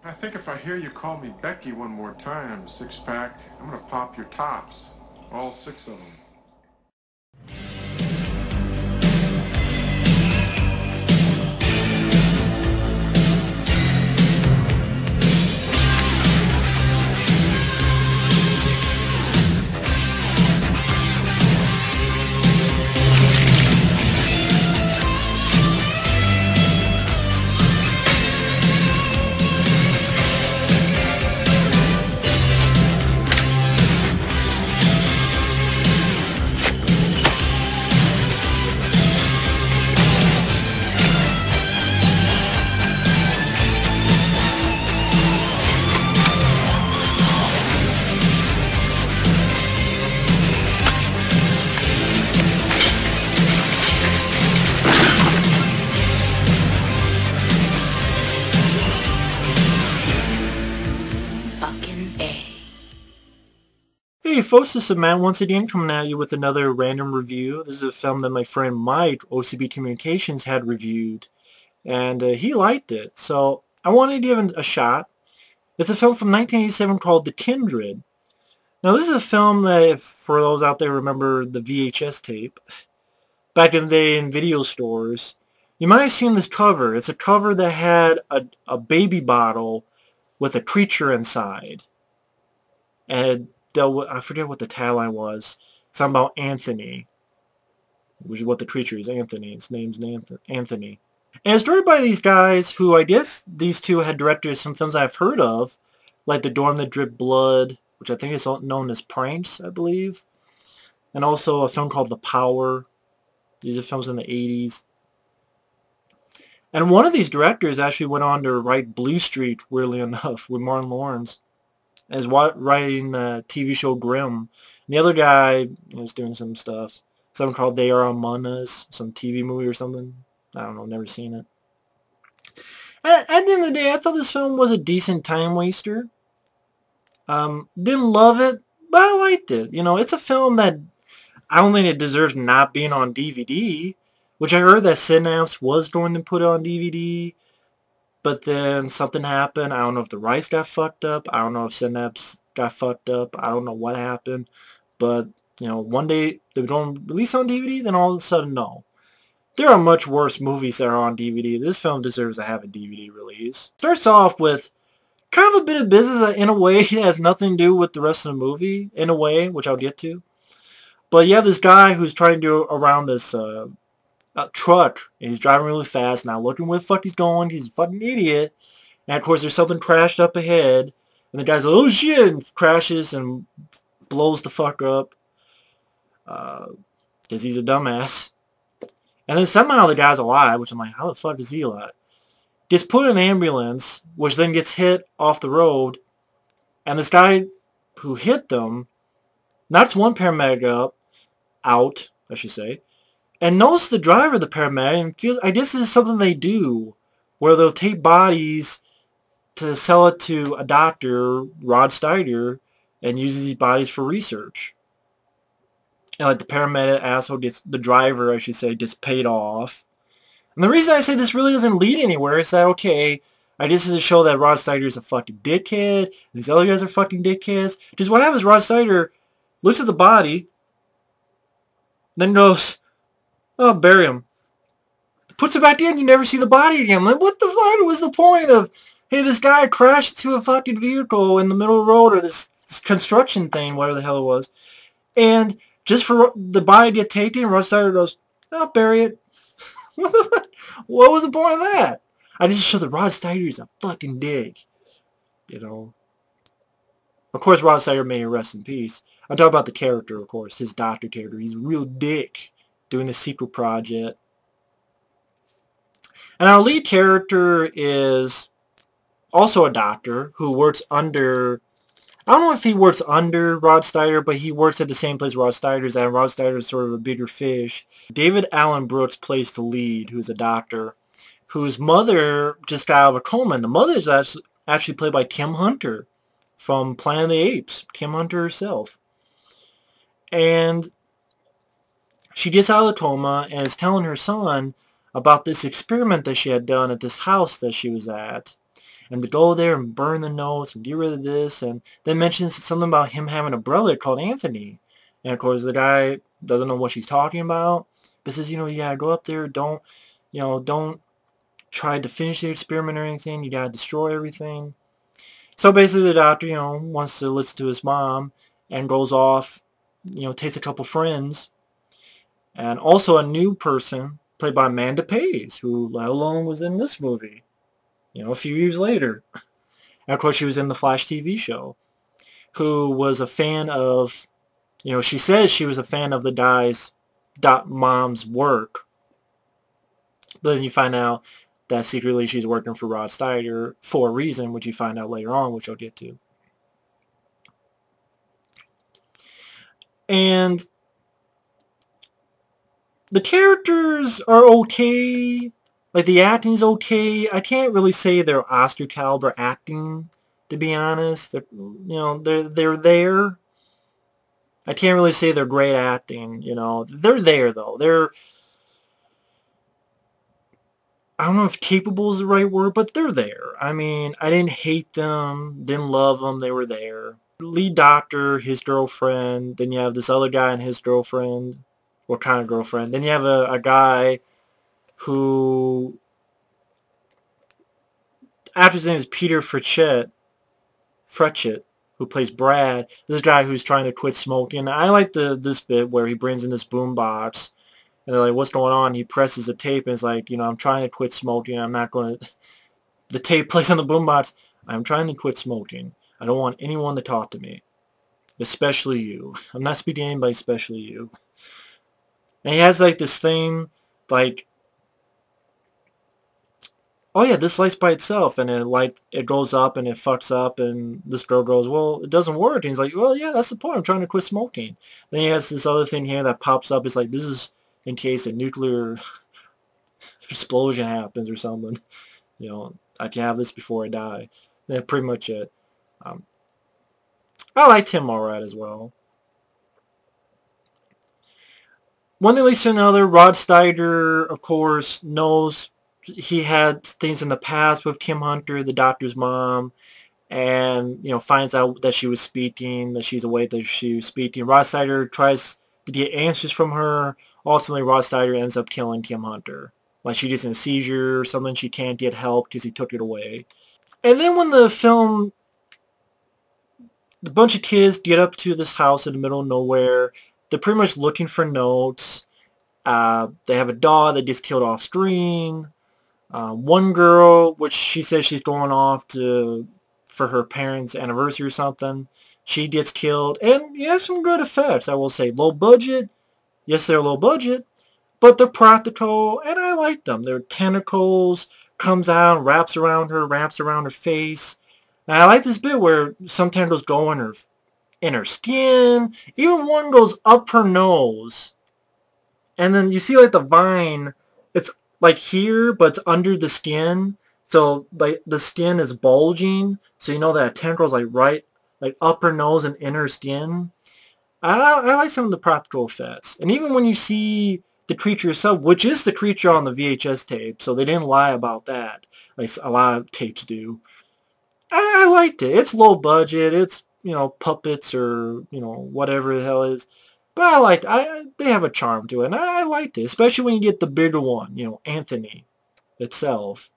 I think if I hear you call me Becky one more time, six-pack, I'm gonna pop your tops. All six of them. Hey folks, this is Matt once again coming at you with another random review. This is a film that my friend Mike, OCB Communications, had reviewed, and he liked it, so I wanted to give it a shot. It's a film from 1987 called The Kindred. Now this is a film that, if for those out there remember the VHS tape, back in the day in video stores, you might have seen this cover. It's a cover that had a baby bottle with a creature inside. And I forget what the tagline was. Something about Anthony, which is what the creature is. Anthony. His name's Anthony. And it's directed by these guys who, I guess these two had directed some films I've heard of, like The Dorm That Dripped Blood, which I think is known as Pranks, I believe. And also a film called The Power. These are films in the 80s. And one of these directors actually went on to write Blue Street, weirdly enough, with Martin Lawrence, as writing the TV show Grimm. And the other guy was doing some stuff. Something called They Are Among Us, some TV movie or something. I don't know, never seen it. At the end of the day, I thought this film was a decent time waster. Didn't love it, but I liked it. You know, it's a film that I don't think it deserves not being on DVD, which I heard that Synapse was going to put it on DVD. But then something happened. I don't know if the rights got fucked up. I don't know if Synapse got fucked up. I don't know what happened. But, you know, one day they don't release on DVD, then all of a sudden, no. There are much worse movies that are on DVD. This film deserves to have a DVD release. Starts off with kind of a bit of business that, in a way, has nothing to do with the rest of the movie, in a way, which I'll get to. But you have this guy who's trying to go around this truck, and he's driving really fast, not looking where the fuck he's going. He's a fucking idiot. And of course there's something crashed up ahead, and the guy's like, oh shit, and crashes and blows the fuck up because he's a dumbass. And then somehow the guy's alive, which I'm like, how the fuck is he alive? Gets put in an ambulance, which then gets hit off the road, and this guy who hit them knocks one paramedic out, I should say, and knows the driver of the paramedic, and feels, I guess this is something they do, where they'll take bodies to sell it to a doctor, Rod Steiger, and uses these bodies for research. And like the paramedic asshole gets, the driver, I should say, gets paid off. And the reason I say this really doesn't lead anywhere is that, okay, I guess it's to show that Rod Steiger is a fucking dickhead, and these other guys are fucking dickheads. Because what happens, Rod Steiger looks at the body, then goes, oh, bury him. Puts it back in, you never see the body again. I'm like, what the fuck was the point of, hey, this guy crashed into a fucking vehicle in the middle of the road, or this construction thing, whatever the hell it was, and just for the body to get taken, Rod Steiger goes, I'll bury it. What was the point of that? I just show that Rod Steiger is a fucking dick. You know. Of course, Rod Steiger may rest in peace. I'm talking about the character, of course, his doctor character. He's a real dick doing the sequel project. And our lead character is also a doctor who works under, I don't know if he works under Rod Steiger, but he works at the same place Rod Steiger's at, and Rod Steiger is sort of a bigger fish. David Allen Brooks plays the lead, who's a doctor, whose mother just got out of a coma, and the mother is actually played by Kim Hunter from Planet of the Apes, Kim Hunter herself. And she gets out of the coma and is telling her son about this experiment that she had done at this house that she was at. and to go there and burn the notes and get rid of this, and then mentions something about him having a brother called Anthony. And of course the guy doesn't know what she's talking about, but says, you gotta go up there, don't try to finish the experiment or anything, you gotta destroy everything. So basically the doctor, wants to listen to his mom and goes off, takes a couple friends, and also a new person played by Amanda Pays, who let alone was in this movie, a few years later. And of course she was in the Flash TV show, who was a fan of, she says she was a fan of the guy's mom's work, but then you find out that secretly she's working for Rod Steiger for a reason, which you find out later on, which I'll get to. And the characters are okay. Like, the acting's okay. I can't really say they're Oscar caliber acting, to be honest. They're there. I can't really say they're great acting, They're there, though. I don't know if capable is the right word, but they're there. I mean, I didn't hate them, didn't love them, they were there. Lead doctor, his girlfriend, then you have this other guy and his girlfriend, or kind of girlfriend. Then you have a guy who, actor's name is Peter Frechette, who plays Brad. This guy who's trying to quit smoking. I like this bit where he brings in this boombox. And they're like, what's going on? He presses the tape and it's like, I'm trying to quit smoking. I'm not going to... The tape plays on the boombox. I'm trying to quit smoking. I don't want anyone to talk to me. Especially you. I'm not speaking to anybody, especially you. And he has like this thing, like, oh yeah, this lights by itself. And it goes up and it fucks up. And this girl goes, well, it doesn't work. And he's like, well, yeah, that's the point. I'm trying to quit smoking. Then he has this other thing here that pops up. It's like, this is... in case a nuclear explosion happens or something, I can have this before I die. That's pretty much it. I liked him alright as well. One thing leads to another. Rod Steiger, of course, knows he had things in the past with Kim Hunter, the doctor's mom, and, finds out that she was speaking, that she's awake, that she was speaking. Rod Steiger tries to get answers from her. Ultimately, Rod Steiger ends up killing Kim Hunter. Like, she gets in a seizure or something, she can't get help because he took it away. And then when the film, a bunch of kids get up to this house in the middle of nowhere, they're pretty much looking for notes. They have a dog that gets killed off screen. One girl, which she says she's going off for her parents' anniversary or something, she gets killed. And yeah, some good effects, I will say. Low budget. Yes, they're low budget, but they're practical, and I like them. Their tentacles comes out, wraps around her face. And I like this bit where some tentacles go in her skin. Even one goes up her nose. And then you see like the vine, it's like here, but it's under the skin. So like the skin is bulging, so you know that tentacle's like right, like up her nose and in her skin. I like some of the practical effects. And even when you see the creature itself, which is the creature on the VHS tape, so they didn't lie about that, like a lot of tapes do. I liked it. It's low budget. It's, puppets or, whatever the hell it is. But I liked it. They have a charm to it. And I liked it, especially when you get the bigger one, Anthony itself,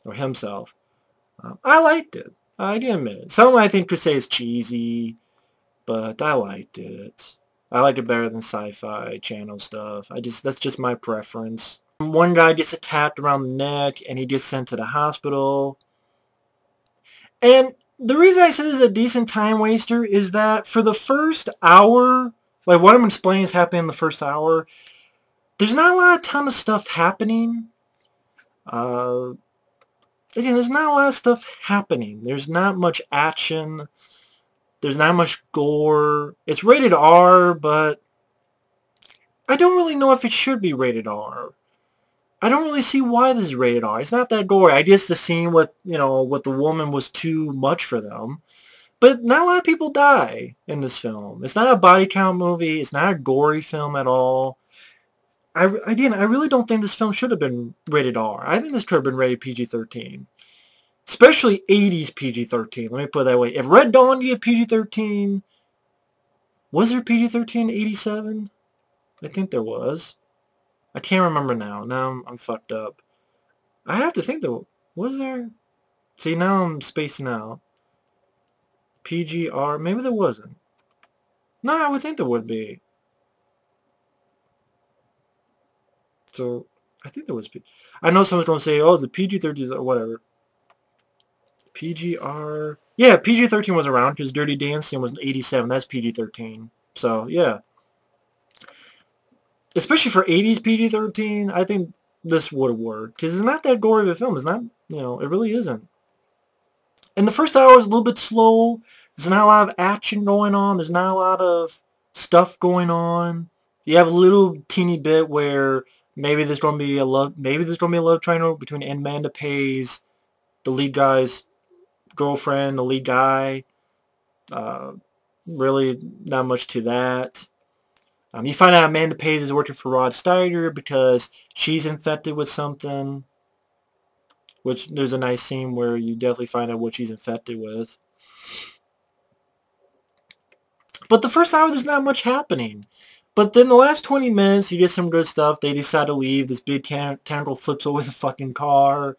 or himself. I liked it. I can admit it. Some I think could say is cheesy, but I liked it. I liked it better than Sci-Fi Channel stuff. That's just my preference. One guy gets attacked around the neck, and he gets sent to the hospital. And the reason I said this is a decent time waster is that for the first hour, like what I'm explaining is happening in the first hour, there's not a ton of stuff happening. Again, there's not a lot of stuff happening. There's not much action. There's not much gore. It's rated R, but I don't really know if it should be rated R. I don't really see why this is rated R. It's not that gory. I guess the scene with, with the woman was too much for them. But not a lot of people die in this film. It's not a body count movie. It's not a gory film at all. I really don't think this film should have been rated R. I think this could have been rated PG-13. Especially 80s PG-13. Let me put it that way. If Red Dawn did PG-13, was there PG-13 in 87? I think there was. I can't remember now. Now I'm fucked up. I have to think there was there. See, now I'm spacing out. PGR, maybe there wasn't. No, I would think there would be. So, I think there was. I know someone's going to say, oh, the PG-13 or whatever. PGR. Yeah, PG-13 was around because Dirty Dancing was 87. That's PG-13. So, yeah. Especially for 80s PG-13, I think this would work. Because it's not that gory of a film. It's not, you know, it really isn't. And the first hour is a little bit slow. There's not a lot of action going on. There's not a lot of stuff going on. You have a little teeny bit where maybe there's going to be a love triangle between Amanda Pays, the lead guy's girlfriend, the lead guy. Really not much to that. You find out Amanda Pays is working for Rod Steiger because she's infected with something. Which there's a nice scene where you definitely find out what she's infected with. But the first hour, there's not much happening. But then the last 20 minutes, you get some good stuff. They decide to leave. This big tentacle flips over the fucking car.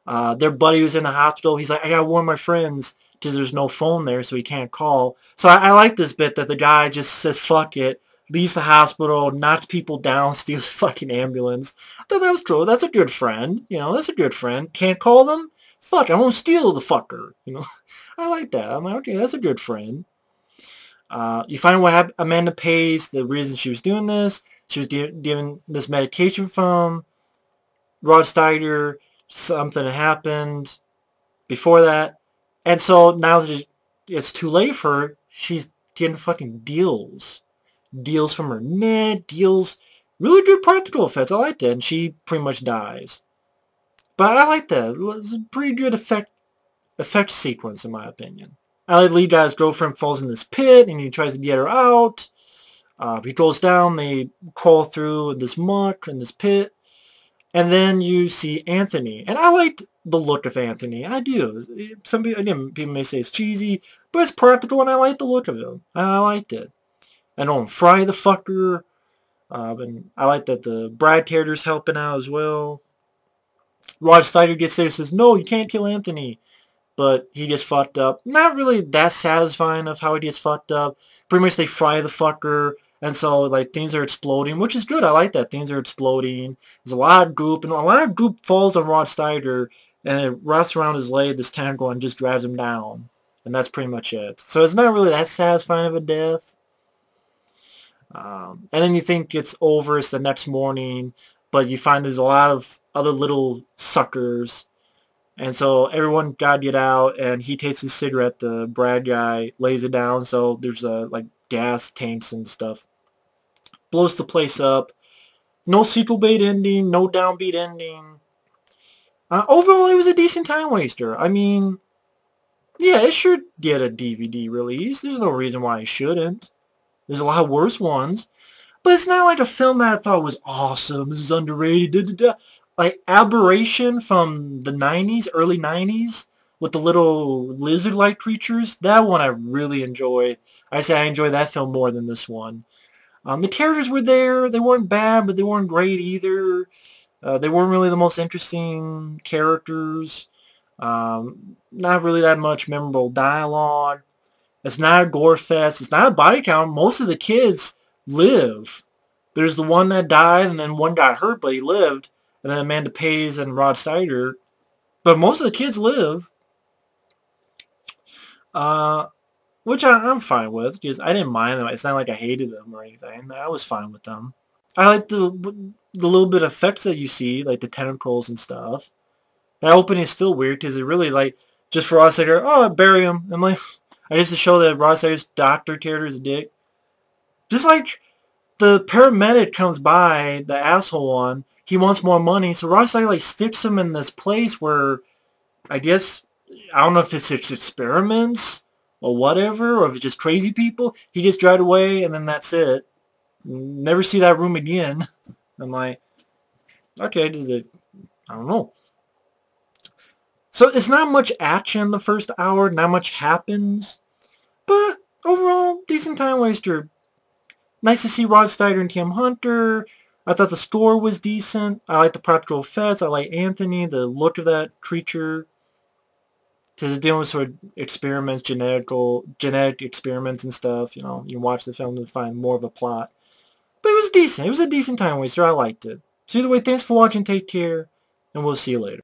Their buddy who's in the hospital, he's like, I gotta warn my friends, because there's no phone there, so he can't call. So I like this bit that the guy just says, fuck it, leaves the hospital, knocks people down, steals a fucking ambulance. I thought that was cool. That's a good friend. You know, that's a good friend. Can't call them? Fuck, I won't steal the fucker. You know, I like that. I'm like, okay, that's a good friend. You find out what happened. Amanda Pays, the reason she was doing this. She was given this medication from Rod Steiger. Something happened before that. And so now that it's too late for her, she's getting fucking deals. Deals from her net, deals, really good practical effects. I liked it, and she pretty much dies. But I like that. It was a pretty good effect sequence, in my opinion. I like the lead guy's girlfriend falls in this pit, and he tries to get her out. He goes down, they crawl through this muck in this pit, and then you see Anthony. And I liked the look of Anthony. I do. Some people, again, people may say it's cheesy, but it's practical, and I like the look of him. I liked it. I don't fry the fucker. And I like that the Brad character's helping out as well. Rod Steiger gets there and says, no, you can't kill Anthony. But he gets fucked up. Not really that satisfying of how he gets fucked up. Pretty much they fry the fucker. And so, like, things are exploding, which is good. I like that. Things are exploding. There's a lot of goop. And a lot of goop falls on Rod Steiger. And it wraps around his leg, this tentacle, and just drives him down. And that's pretty much it. So it's not really that satisfying of a death. And then you think it's over, it's the next morning, but you find there's a lot of other little suckers, and so everyone got to get out, and he takes his cigarette, the Brad guy lays it down, so there's like gas tanks and stuff. Blows the place up. No sequel bait ending, no downbeat ending. Overall, it was a decent time waster. I mean, yeah, it should get a DVD release. There's no reason why it shouldn't. There's a lot of worse ones. But it's not like a film that I thought was awesome. This is underrated. Da, da, da. Like Aberration from the 90s, early 90s, with the little lizard-like creatures. That one I really enjoyed. I say I enjoyed that film more than this one. The characters were there. They weren't bad, but they weren't great either. They weren't really the most interesting characters. Not really that much memorable dialogue. It's not a gore fest. It's not a body count. Most of the kids live. There's the one that died, and then one got hurt, but he lived. And then Amanda Pays and Rod Steiger. But most of the kids live. Which I'm fine with, because I didn't mind them. It's not like I hated them or anything. I was fine with them. I like the little bit of effects that you see, like the tentacles and stuff. That opening is still weird, because it really, like, just for Rod Steiger, oh, bury him. I'm like... I guess to show that Rod Steiger's doctor character is a dick. Just like the paramedic comes by, the asshole one, he wants more money, so Rod Steiger like sticks him in this place where, I guess, I don't know if it's experiments or whatever, or if it's just crazy people. He gets dragged away, and then that's it. Never see that room again. I'm like, okay, does it? I don't know. So it's not much action the first hour, not much happens, but overall, decent time waster. Nice to see Rod Steiger and Kim Hunter. I thought the score was decent. I like the practical effects. I like Anthony, the look of that creature. Because it's dealing with sort of experiments, genetic experiments and stuff. You know, you can watch the film to find more of a plot. But it was decent. It was a decent time waster. I liked it. So either way, thanks for watching. Take care. And we'll see you later.